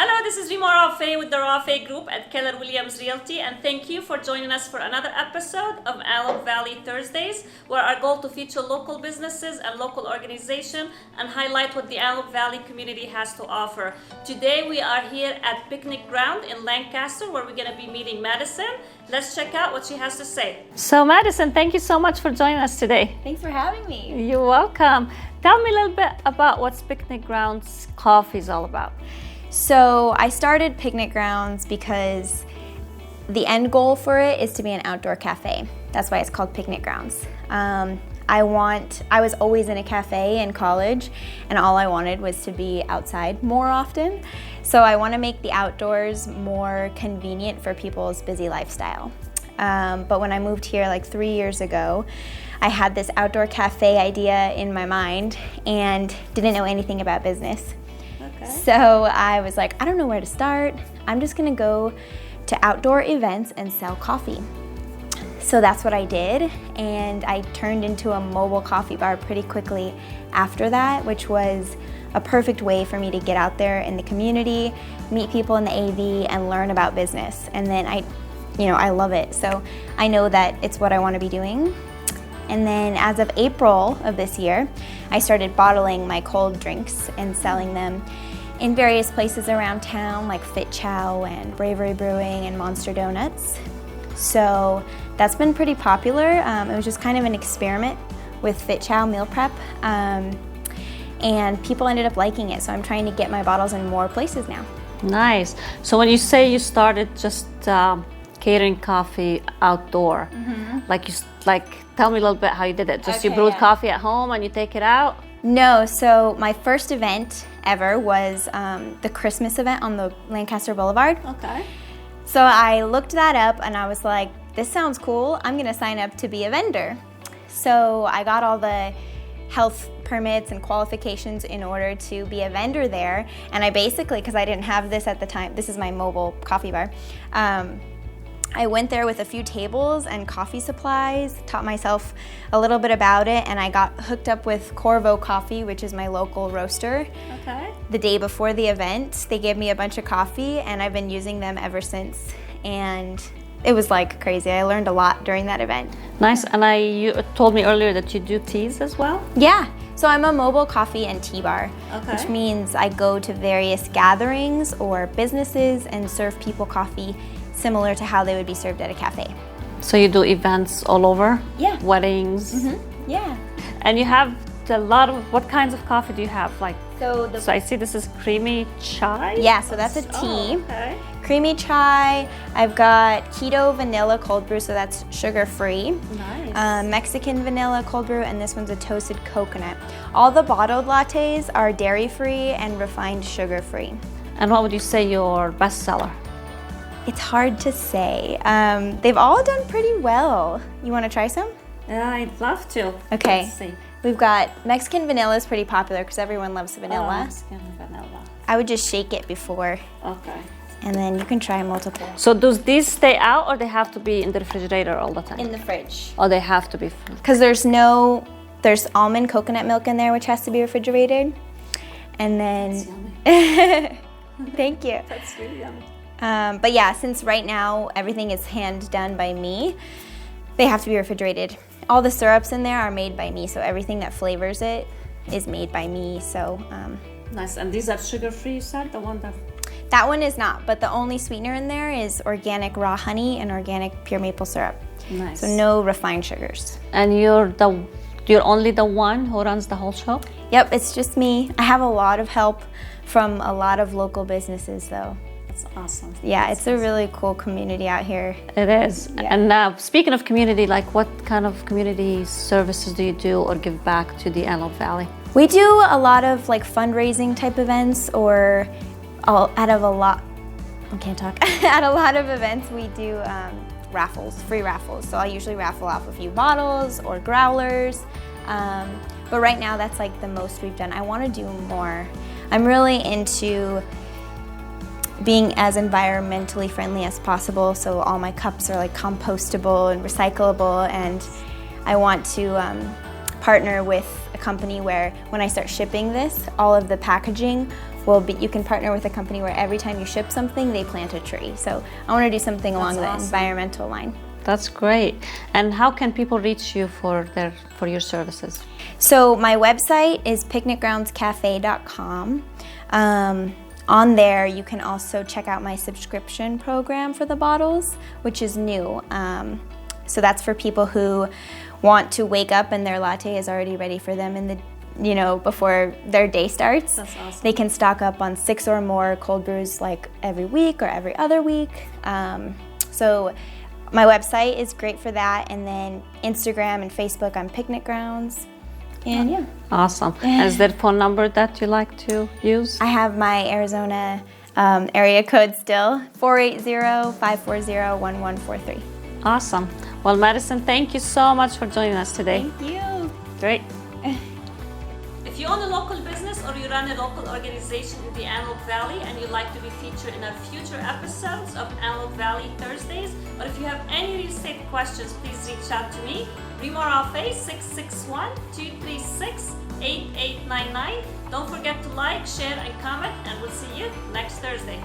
Hello, this is Rima Rafeh with the Rafeh Group at Keller Williams Realty, and thank you for joining us for another episode of Antelope Valley Thursdays, where our goal to feature local businesses and local organizations and highlight what the Antelope Valley community has to offer. Today we are here at Picnic Ground in Lancaster, where we're going to be meeting Madison. Let's check out what she has to say. So Madison, thank you so much for joining us today. Thanks for having me. You're welcome. Tell me a little bit about what Picnic Grounds Coffee is all about. So I started Picnic Grounds because the end goal for it is to be an outdoor cafe. That's why it's called Picnic Grounds. I was always in a cafe in college, and all I wanted was to be outside more often. So I want to make the outdoors more convenient for people's busy lifestyle. But when I moved here like 3 years ago, I had this outdoor cafe idea in my mind and didn't know anything about business. So I was like, I don't know where to start. I'm just gonna go to outdoor events and sell coffee. So that's what I did, and I turned into a mobile coffee bar pretty quickly after that, which was a perfect way for me to get out there in the community, meet people in the AV, and learn about business. And then I love it. So I know that it's what I want to be doing. And then as of April of this year, I started bottling my cold drinks and selling them in various places around town, like Fit Chow and Bravery Brewing and Monster Donuts. So that's been pretty popular. It was just kind of an experiment with Fit Chow meal prep, and people ended up liking it. So I'm trying to get my bottles in more places now. Nice. So when you say you started just catering coffee outdoor, tell me a little bit how you did it. Just you brewed coffee at home and you take it out? No, so my first event ever was the Christmas event on the Lancaster Boulevard. Okay. So I looked that up and I was like, this sounds cool. I'm gonna sign up to be a vendor. So I got all the health permits and qualifications in order to be a vendor there. And I basically, because I didn't have this at the time, this is my mobile coffee bar, I went there with a few tables and coffee supplies, taught myself a little bit about it, and I got hooked up with Corvo Coffee, which is my local roaster. Okay. The day before the event, they gave me a bunch of coffee, and I've been using them ever since. And it was like crazy. I learned a lot during that event. Nice. And you told me earlier that you do teas as well? Yeah. So I'm a mobile coffee and tea bar, which means I go to various gatherings or businesses and serve people coffee similar to how they would be served at a cafe. So you do events all over? Yeah. Weddings? Mm-hmm. Yeah. And you have a lot of, what kinds of coffee do you have? So I see this is creamy chai? Yeah, so that's a tea. Oh, okay. Creamy chai. I've got keto vanilla cold brew, so that's sugar-free. Nice. Mexican vanilla cold brew, and this one's a toasted coconut. All the bottled lattes are dairy-free and refined sugar-free. And what would you say your best seller? It's hard to say. They've all done pretty well. You want to try some? Yeah, I'd love to. Okay. Let's see. We've got Mexican vanilla is pretty popular because everyone loves vanilla. Oh, Mexican vanilla. I would just shake it before. Okay. And then you can try multiple. So do these stay out or they have to be in the refrigerator all the time? In the fridge. Oh, they have to be. Because there's almond coconut milk in there, which has to be refrigerated. And then... That's yummy. Thank you. That's really yummy. But yeah, since right now everything is hand done by me, they have to be refrigerated. All the syrups in there are made by me, so everything that flavors it is made by me. So nice. And these are sugar-free, you said? That one is not, but the only sweetener in there is organic raw honey and organic pure maple syrup. Nice. So no refined sugars. And you're only the one who runs the whole shop? Yep, it's just me. I have a lot of help from a lot of local businesses though. That's awesome. Yeah, it's a really cool community out here. It is. Yeah. And speaking of community, what kind of community services do you do or give back to the Antelope Valley? We do a lot of fundraising type events, or at a lot of events we do raffles, free raffles. So I'll usually raffle off a few bottles or growlers. But right now that's the most we've done. I want to do more. I'm really into being as environmentally friendly as possible, so all my cups are compostable and recyclable, and I want to partner with a company where when I start shipping this, all of the packaging you can partner with a company where every time you ship something, they plant a tree. So I want to do something along the environmental line. That's great. And how can people reach you for your services? So my website is picnicgroundscafe.com. On there, you can also check out my subscription program for the bottles, which is new. So that's for people who want to wake up and their latte is already ready for them in the, before their day starts. That's awesome. They can stock up on 6 or more cold brews like every week or every other week. So my website is great for that, and then Instagram and Facebook, I'm Picnic Grounds. And yeah. Awesome. And is there a phone number that you like to use? I have my Arizona area code still, 480-540-1143. Awesome. Well, Madison, thank you so much for joining us today. Thank you. Great. If you own a local business or you run a local organization in the Antelope Valley and you'd like to be featured in our future episodes of Antelope Valley Thursdays, or if you have any real estate questions, please reach out to me, Rima Rafeh, 661-236-8899. Don't forget to like, share, and comment, and we'll see you next Thursday.